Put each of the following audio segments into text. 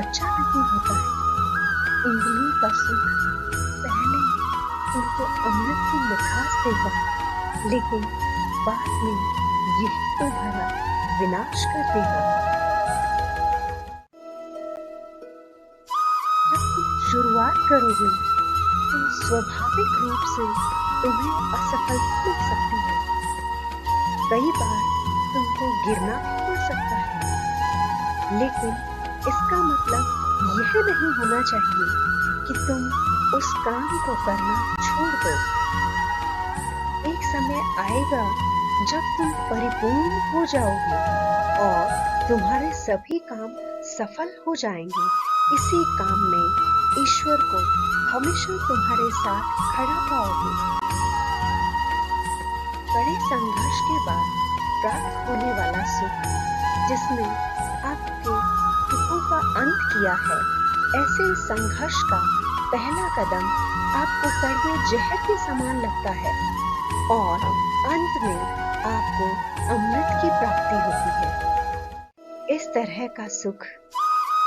ऊंचा नहीं होता है। इंद्रियों का सुख पहले तुमको अमृत की मिठास देगा, लेकिन बाद में यही तुम्हारा विनाश कर देगा। जब तुम शुरुआत करोगे तो स्वाभाविक रूप से तुम्हें असफलता मिल सकती है। कई बार तुमको गिरना भी पड़ सकता है, लेकिन इसका मतलब यह नहीं होना चाहिए कि तुम उस काम को करना छोड़ दो। एक समय आएगा जब तुम परिपूर्ण हो जाओगे और तुम्हारे सभी काम सफल हो जाएंगे। इसी काम में ईश्वर को हमेशा तुम्हारे साथ खड़ा पाओगे। बड़े संघर्ष के बाद प्राप्त होने वाला सुख, जिसने आपके सुखों का अंत किया है, ऐसे संघर्ष का पहला कदम आपको कड़वे जहर के समान लगता है और अंत में आपको अमृत की प्राप्ति होती है। इस तरह का सुख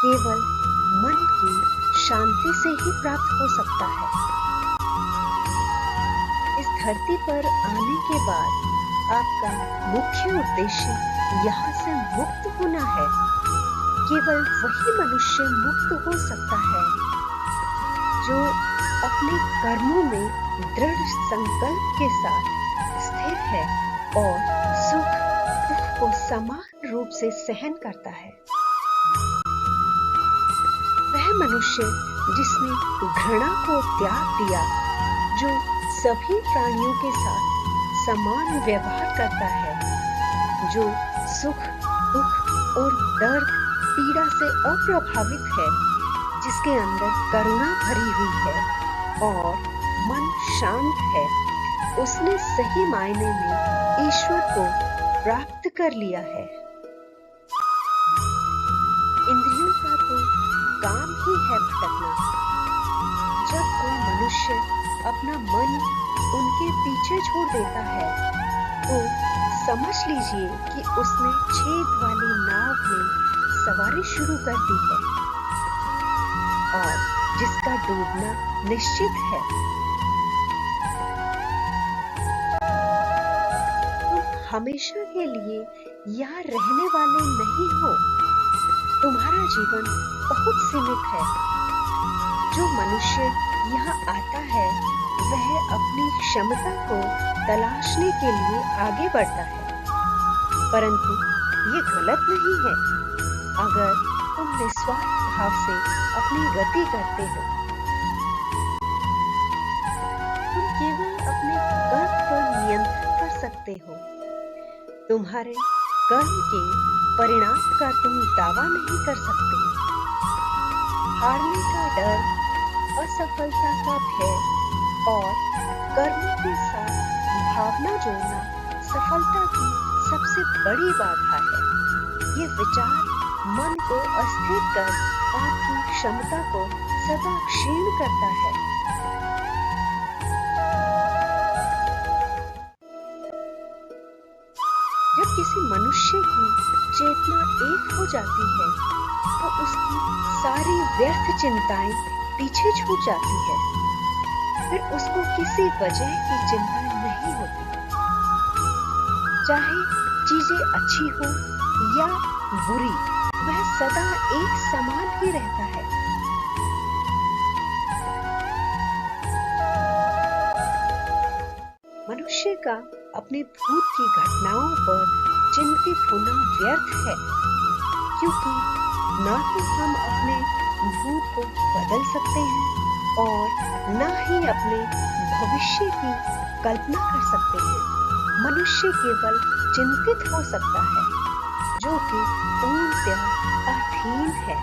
केवल मन की शांति से ही प्राप्त हो सकता है। इस धरती पर आने के बाद आपका मुख्य उद्देश्य यहाँ से मुक्त होना है। केवल वही मनुष्य मुक्त हो सकता है जो अपने कर्मों में दृढ़ संकल्प के साथ स्थिर है और सुख दुख को समान रूप से सहन करता है। वह मनुष्य जिसने घृणा को त्याग दिया, जो सभी प्राणियों के साथ समान व्यवहार करता है, जो सुख दुख और दर्द पीड़ा से अप्रभावित है, जिसके अंदर करुणा भरी हुई है और मन शांत है, उसने सही मायने में ईश्वर को प्राप्त कर लिया है। इंद्रियों का तो काम ही है भटकना। जब कोई मनुष्य अपना मन उनके पीछे छोड़ देता है तो समझ लीजिए कि उसने छेद वाली नाव में सवारी शुरू कर दी है और जिसका डूबना निश्चित है। तुम हमेशा के लिए यहाँ रहने वाले नहीं हो। तुम्हारा जीवन बहुत सीमित है। जो मनुष्य यहाँ आता है वह अपनी क्षमता को तलाशने के लिए आगे बढ़ता है, परंतु ये गलत नहीं है अगर तुम निस्वार्थ भाव से अपनी गति करते हो। तुम केवल अपने कर्म पर नियंत्रण कर सकते हो। तुम्हारे कर्म के परिणाम का तुम दावा नहीं कर सकते। हारने का डर, असफलता का भय और कर्मों के साथ भावना जोड़ना सफलता की सबसे बड़ी बाधा है। ये विचार मन को अस्थिर कर आपकी क्षमता को सदा क्षीण करता है। जब किसी मनुष्य की चेतना एक हो जाती है तो उसकी सारी व्यर्थ चिंताएं पीछे छूट जाती है। फिर उसको किसी वजह की चिंता नहीं होती। चाहे चीजें अच्छी हो या बुरी, वह सदा एक समान ही रहता है। मनुष्य का अपने भूत की घटनाओं पर चिंतित होना व्यर्थ है, क्योंकि ना तो हम अपने भूत को बदल सकते हैं और ना ही अपने भविष्य की कल्पना कर सकते हैं। मनुष्य केवल चिंतित हो सकता है, जो कि पूर्णतः अर्थहीन है।